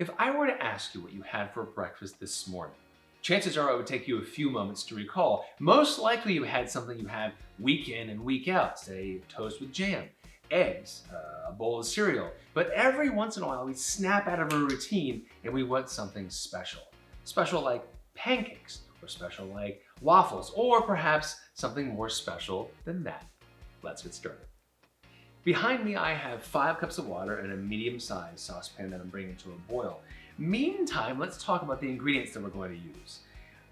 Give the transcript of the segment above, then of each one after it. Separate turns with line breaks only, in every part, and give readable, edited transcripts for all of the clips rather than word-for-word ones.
If I were to ask you what you had for breakfast this morning, chances are it would take you a few moments to recall. Most likely you had something you have week in and week out, say toast with jam, eggs, a bowl of cereal. But every once in a while we snap out of a routine and we want something special. Special like pancakes, or special like waffles, or perhaps something more special than that. Let's get started. Behind me, I have 5 cups of water and a medium-sized saucepan that I'm bringing to a boil. Meantime, let's talk about the ingredients that we're going to use.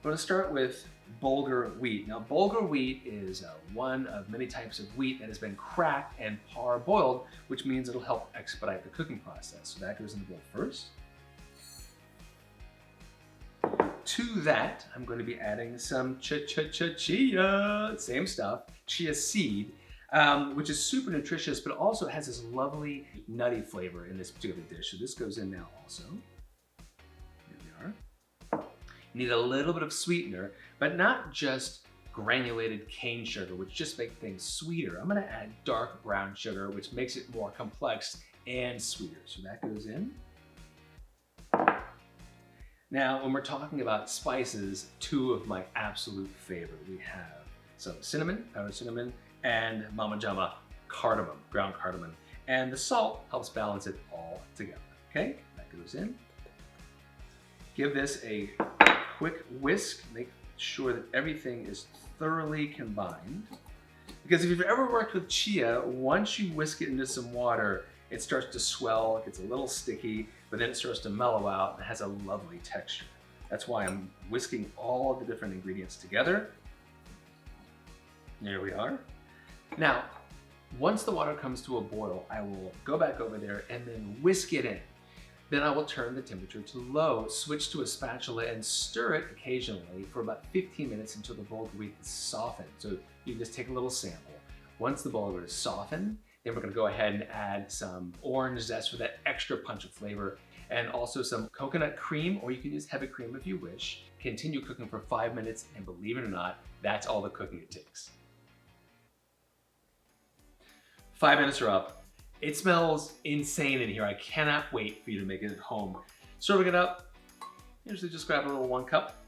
We're going to start with Bulgur wheat. Now, Bulgur wheat is one of many types of wheat that has been cracked and parboiled, which means it'll help expedite the cooking process. So that goes in the bowl first. To that, I'm going to be adding some chia, same stuff, chia seed. Which is super nutritious, but also has this lovely nutty flavor in this particular dish. So this goes in now also. Here we are. You need a little bit of sweetener, but not just granulated cane sugar, which just makes things sweeter. I'm gonna add dark brown sugar, which makes it more complex and sweeter. So that goes in. Now, when we're talking about spices, 2 of my absolute favorite. We have some cinnamon, powdered cinnamon, and Mama Jama cardamom, ground cardamom. And the salt helps balance it all together. Okay, that goes in. Give this a quick whisk. Make sure that everything is thoroughly combined. Because if you've ever worked with chia, once you whisk it into some water, it starts to swell, it gets a little sticky, but then it starts to mellow out and it has a lovely texture. That's why I'm whisking all the different ingredients together. There we are. Now, once the water comes to a boil, I will go back over there and then whisk it in. Then I will turn the temperature to low, switch to a spatula and stir it occasionally for about 15 minutes until the bulgur wheat is softened. So you can just take a little sample. Once the bulgur is softened, then we're gonna go ahead and add some orange zest for that extra punch of flavor, and also some coconut cream, or you can use heavy cream if you wish. Continue cooking for 5 minutes, and believe it or not, that's all the cooking it takes. 5 minutes are up. It smells insane in here. I cannot wait for you to make it at home. Serving it up, usually just grab a little 1 cup.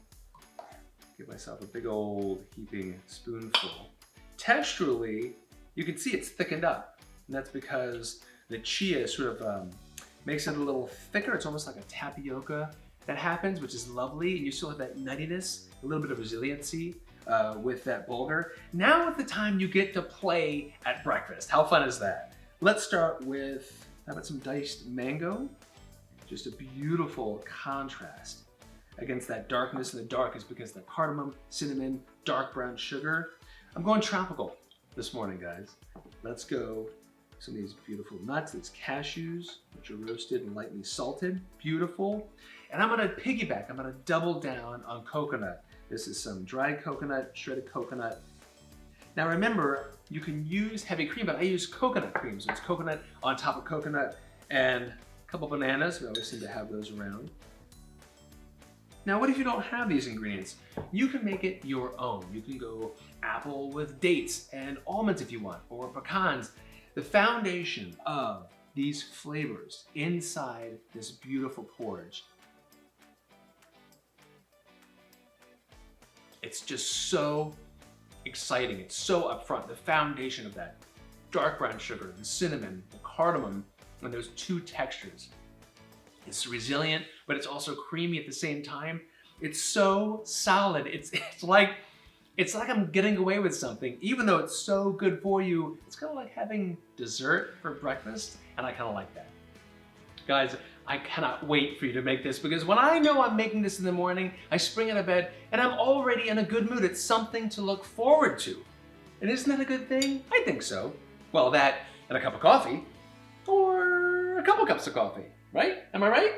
Give myself a big old heaping spoonful. Texturally, you can see it's thickened up. And that's because the chia sort of makes it a little thicker. It's almost like a tapioca that happens, which is lovely. And you still have that nuttiness, a little bit of resiliency. With that bulgur. Now at the time you get to play at breakfast. How fun is that? Let's start with, how about some diced mango? Just a beautiful contrast against that darkness, and the dark is because the cardamom, cinnamon, dark brown sugar. I'm going tropical this morning, guys. Let's go some of these beautiful nuts, these cashews, which are roasted and lightly salted. Beautiful. And I'm gonna piggyback, I'm gonna double down on coconut. This is some dried coconut, shredded coconut. Now remember, you can use heavy cream, but I use coconut cream. So it's coconut on top of coconut, and a couple bananas. We always seem to have those around. Now what if you don't have these ingredients? You can make it your own. You can go apple with dates and almonds if you want, or pecans. The foundation of these flavors inside this beautiful porridge, it's just so exciting. It's so upfront. The foundation of that dark brown sugar, the cinnamon, the cardamom, and those 2 textures. It's resilient, but it's also creamy at the same time. It's so solid. It's like I'm getting away with something. Even though it's so good for you, it's kind of like having dessert for breakfast, and I kind of like that. Guys, I cannot wait for you to make this, because when I know I'm making this in the morning, I spring out of bed and I'm already in a good mood. It's something to look forward to. And isn't that a good thing? I think so. Well, that and a cup of coffee, or a couple cups of coffee, right? Am I right?